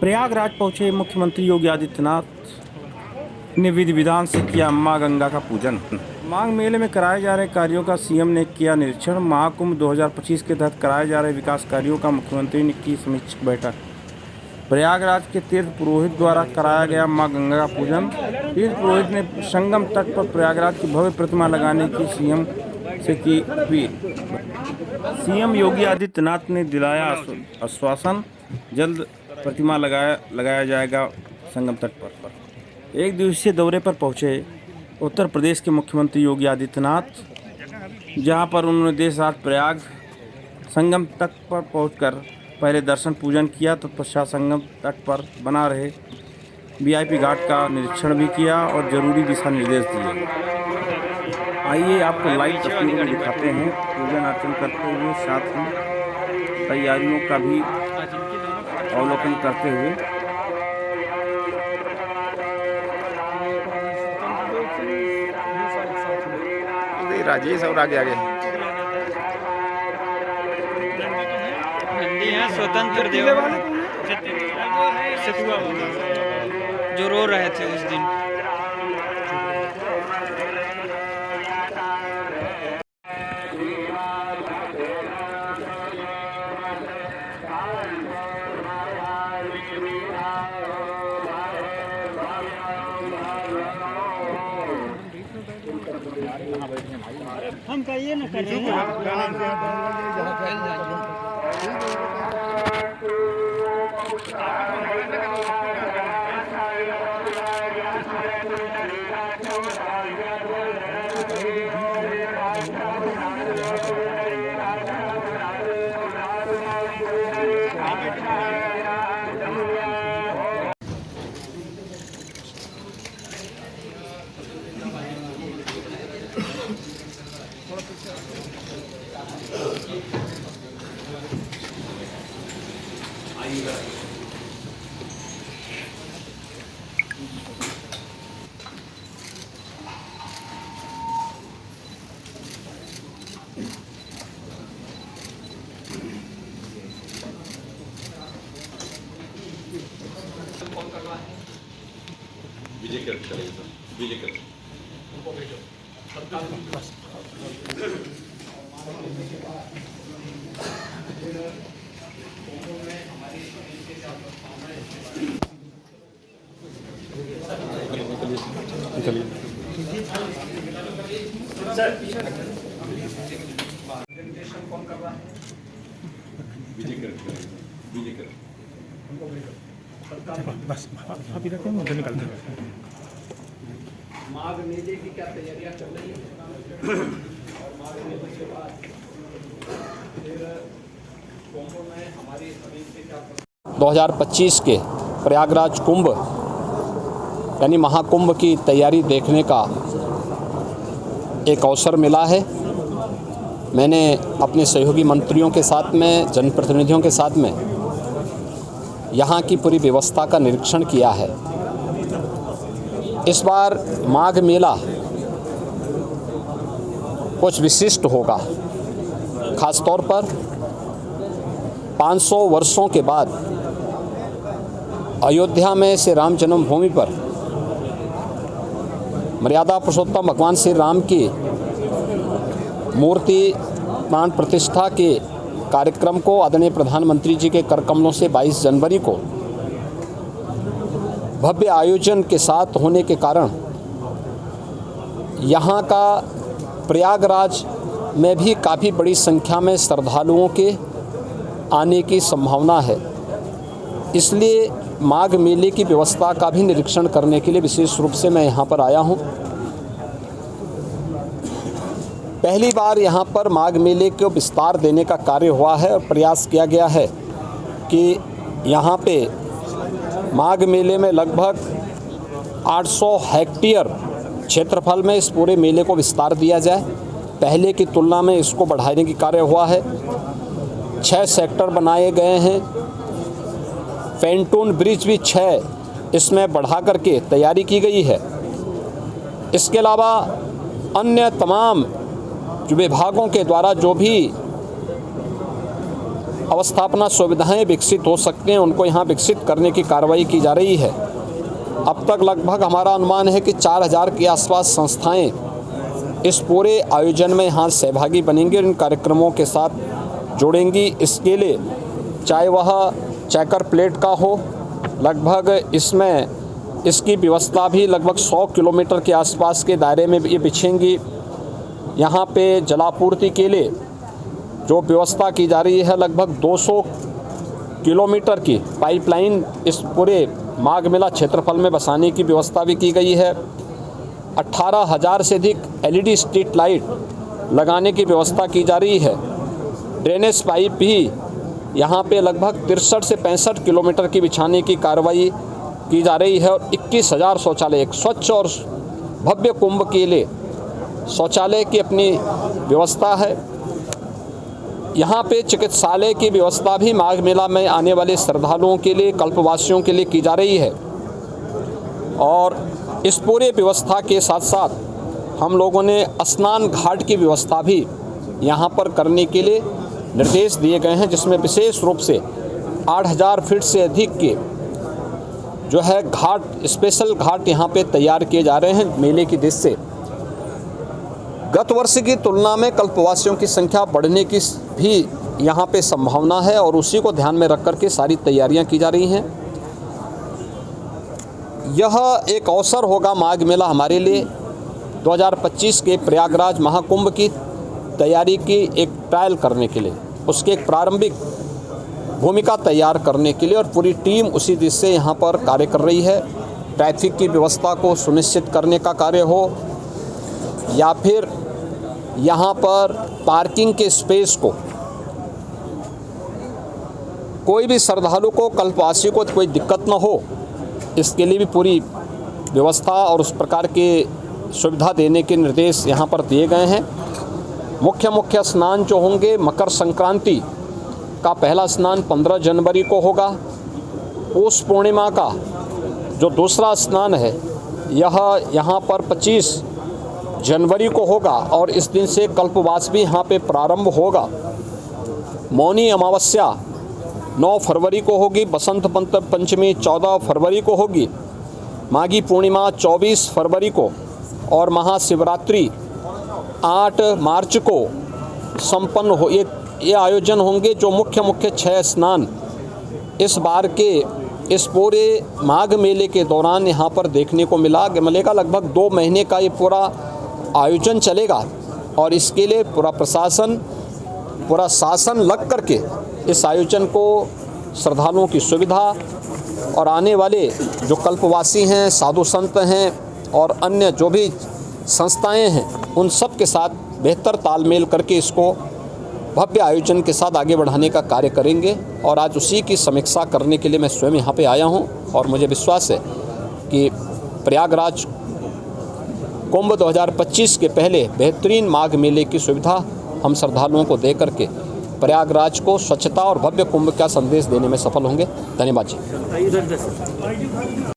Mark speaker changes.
Speaker 1: प्रयागराज पहुंचे मुख्यमंत्री योगी आदित्यनाथ ने विधि विधान से किया मां गंगा का पूजन। माघ मेले में कराए जा रहे कार्यों का सीएम ने किया निरीक्षण। महाकुंभ 2025 के तहत कराए जा रहे विकास कार्यों का मुख्यमंत्री ने की समीक्षा बैठक। प्रयागराज के तीर्थ पुरोहित द्वारा कराया गया मां गंगा का पूजन। तीर्थ पुरोहित ने संगम तट पर प्रयागराज की भव्य प्रतिमा लगाने की सीएम से की अपील। सीएम योगी आदित्यनाथ ने दिलाया आश्वासन, जल्द प्रतिमा लगाया जाएगा संगम तट पर। एक दिवसीय दौरे पर पहुंचे उत्तर प्रदेश के मुख्यमंत्री योगी आदित्यनाथ, जहां पर उन्होंने देर रात प्रयाग संगम तट पर पहुंचकर पहले दर्शन पूजन किया, तत्पश्चात संगम तट पर बना रहे वीआईपी घाट का निरीक्षण भी किया और जरूरी दिशा निर्देश दिए। आइए आपको लाइव तस्वीरों में दिखाते हैं पूजन अर्चन करते हुए, साथ ही तैयारियों का भी अवलोकन करते हुए।
Speaker 2: राजेश और आगे
Speaker 3: नंदी हैं स्वतंत्र देव सतुआ जो रो रहे थे उस दिन। हम कहिए ना कर रहे
Speaker 4: विजय कर विजय कर
Speaker 5: बस अभी रखें, मुझे निकलते हैं।
Speaker 6: माघ मेले की क्या तैयारियां चल रही है और माघ मेले के बाद फिर कुंभ में हमारी जमीन से क्या
Speaker 7: 2025 के प्रयागराज कुंभ यानी महाकुंभ की तैयारी देखने का एक अवसर मिला है। मैंने अपने सहयोगी मंत्रियों के साथ में, जनप्रतिनिधियों के साथ में यहाँ की पूरी व्यवस्था का निरीक्षण किया है। इस बार माघ मेला कुछ विशिष्ट होगा, खासतौर पर 500 वर्षों के बाद अयोध्या में श्री राम जन्मभूमि पर मर्यादा पुरुषोत्तम भगवान श्री राम की मूर्ति प्राण प्रतिष्ठा के कार्यक्रम को आदरणीय प्रधानमंत्री जी के कर कमलों से 22 जनवरी को भव्य आयोजन के साथ होने के कारण यहाँ का प्रयागराज में भी काफ़ी बड़ी संख्या में श्रद्धालुओं के आने की संभावना है। इसलिए माघ मेले की व्यवस्था का भी निरीक्षण करने के लिए विशेष रूप से मैं यहाँ पर आया हूँ। पहली बार यहाँ पर माघ मेले को विस्तार देने का कार्य हुआ है और प्रयास किया गया है कि यहाँ पे माघ मेले में लगभग 800 हेक्टेयर क्षेत्रफल में इस पूरे मेले को विस्तार दिया जाए। पहले की तुलना में इसको बढ़ाने की कार्य हुआ है। 6 सेक्टर बनाए गए हैं। पेंटून ब्रिज भी 6 इसमें बढ़ा करके तैयारी की गई है। इसके अलावा अन्य तमाम जो विभागों के द्वारा जो भी अवस्थापना सुविधाएं विकसित हो सकते हैं उनको यहाँ विकसित करने की कार्रवाई की जा रही है। अब तक लगभग हमारा अनुमान है कि 4000 के आसपास संस्थाएं इस पूरे आयोजन में यहाँ सहभागी बनेंगी और इन कार्यक्रमों के साथ जुड़ेंगी। इसके लिए चाहे वह चेकर प्लेट का हो, लगभग इसमें इसकी व्यवस्था भी लगभग 100 किलोमीटर के आसपास के दायरे में ये बिछेंगी। यहाँ पे जलापूर्ति के लिए जो व्यवस्था की जा रही है, लगभग 200 किलोमीटर की पाइपलाइन इस पूरे माघ मेला क्षेत्रफल में बसाने की व्यवस्था भी की गई है। 18,000 से अधिक LED स्ट्रीट लाइट लगाने की व्यवस्था की जा रही है। ड्रेनेज पाइप भी यहाँ पे लगभग 63 से 65 किलोमीटर की बिछाने की कार्रवाई की जा रही है और 21,000 शौचालय, एक स्वच्छ और भव्य कुंभ के लिए शौचालय की अपनी व्यवस्था है। यहाँ पे चिकित्सालय की व्यवस्था भी माघ मेला में आने वाले श्रद्धालुओं के लिए, कल्पवासियों के लिए की जा रही है। और इस पूरे व्यवस्था के साथ साथ हम लोगों ने स्नान घाट की व्यवस्था भी यहाँ पर करने के लिए निर्देश दिए गए हैं, जिसमें विशेष रूप से 8,000 फीट से अधिक के जो है घाट, स्पेशल घाट यहाँ पे तैयार किए जा रहे हैं मेले की दृष्टि से। गत वर्ष की तुलना में कल्पवासियों की संख्या बढ़ने की भी यहाँ पे संभावना है और उसी को ध्यान में रख कर के सारी तैयारियां की जा रही हैं। यह एक अवसर होगा माघ मेला हमारे लिए 2025 के प्रयागराज महाकुंभ की तैयारी की एक ट्रायल करने के लिए, उसकी एक प्रारंभिक भूमिका तैयार करने के लिए, और पूरी टीम उसी दिशा से यहाँ पर कार्य कर रही है। ट्रैफिक की व्यवस्था को सुनिश्चित करने का कार्य हो या फिर यहाँ पर पार्किंग के स्पेस को, कोई भी श्रद्धालु को, कल्पवासी को कोई दिक्कत न हो, इसके लिए भी पूरी व्यवस्था और उस प्रकार के सुविधा देने के निर्देश यहाँ पर दिए गए हैं। मुख्य स्नान जो होंगे, मकर संक्रांति का पहला स्नान 15 जनवरी को होगा। पौष पूर्णिमा का जो दूसरा स्नान है यह यहाँ पर 25 जनवरी को होगा और इस दिन से कल्पवास भी यहाँ पे प्रारंभ होगा। मौनी अमावस्या 9 फरवरी को होगी। बसंत पंचमी 14 फरवरी को होगी। माघी पूर्णिमा 24 फरवरी को और महाशिवरात्रि 8 मार्च को संपन्न हो। ये आयोजन होंगे जो मुख्य 6 स्नान इस बार के इस पूरे माघ मेले के दौरान यहाँ पर देखने को मिलेगा। लगभग 2 महीने का ये पूरा आयोजन चलेगा और इसके लिए पूरा प्रशासन, पूरा शासन लग करके इस आयोजन को श्रद्धालुओं की सुविधा और आने वाले जो कल्पवासी हैं, साधु संत हैं और अन्य जो भी संस्थाएं हैं, उन सब के साथ बेहतर तालमेल करके इसको भव्य आयोजन के साथ आगे बढ़ाने का कार्य करेंगे। और आज उसी की समीक्षा करने के लिए मैं स्वयं यहाँ पे आया हूँ और मुझे विश्वास है कि प्रयागराज कुंभ 2025 के पहले बेहतरीन माघ मेले की सुविधा हम श्रद्धालुओं को दे करके प्रयागराज को स्वच्छता और भव्य कुंभ का संदेश देने में सफल होंगे। धन्यवाद जी।